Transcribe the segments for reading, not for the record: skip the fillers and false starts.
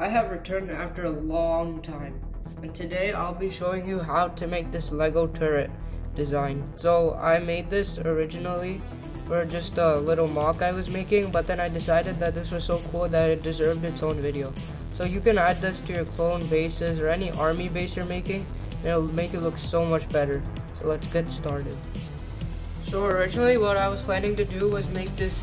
I have returned after a long time, and today I'll be showing you how to make this Lego turret design. So I made this originally for just a little mock I was making, but then I decided that this was so cool that it deserved its own video. So you can add this to your clone bases or any army base you're making, and it'll make it look so much better. So let's get started. So originally what I was planning to do was make this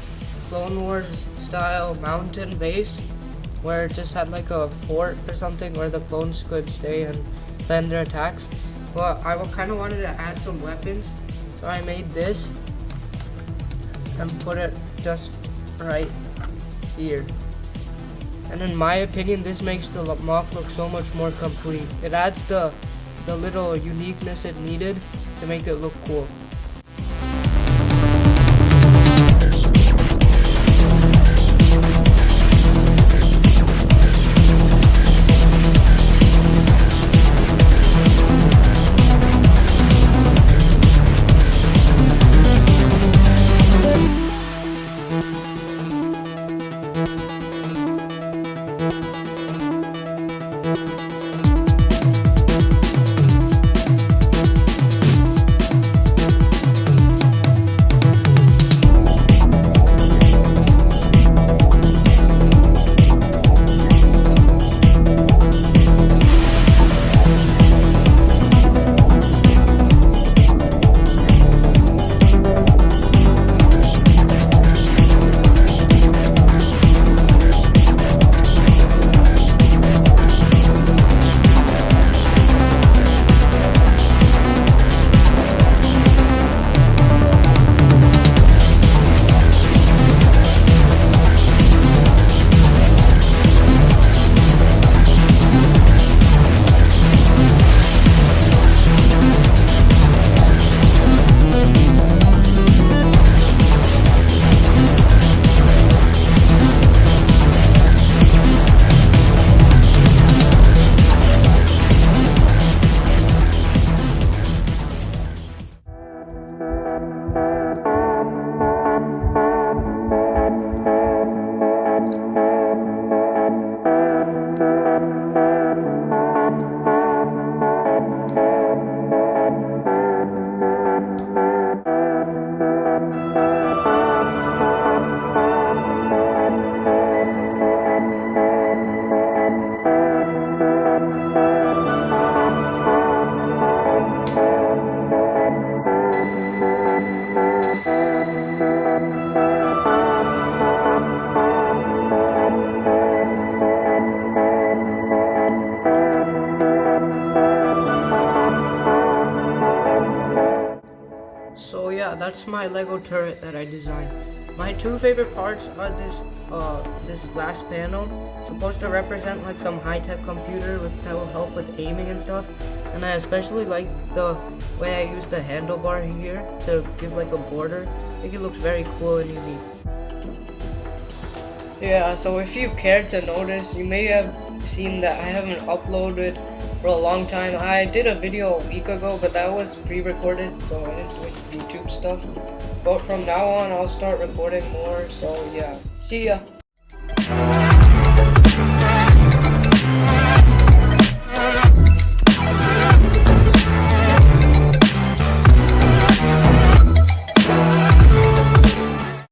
Clone Wars style mountain base where it just had like a fort or something where the clones could stay and plan their attacks. But I kind of wanted to add some weapons, so I made this and put it just right here. And in my opinion, this makes the mock look so much more complete. It adds the little uniqueness it needed to make it look cool. So yeah, that's my Lego turret that I designed. My two favorite parts are this glass panel. It's supposed to represent like some high-tech computer that will help with aiming and stuff. And I especially like the way I use the handlebar here to give like a border. I think it looks very cool and unique. Yeah, so if you care to notice, you may have seen that I haven't uploaded for a long time. I did a video a week ago, but that was pre-recorded, so I didn't do any YouTube stuff. But from now on, I'll start recording more, so yeah. See ya!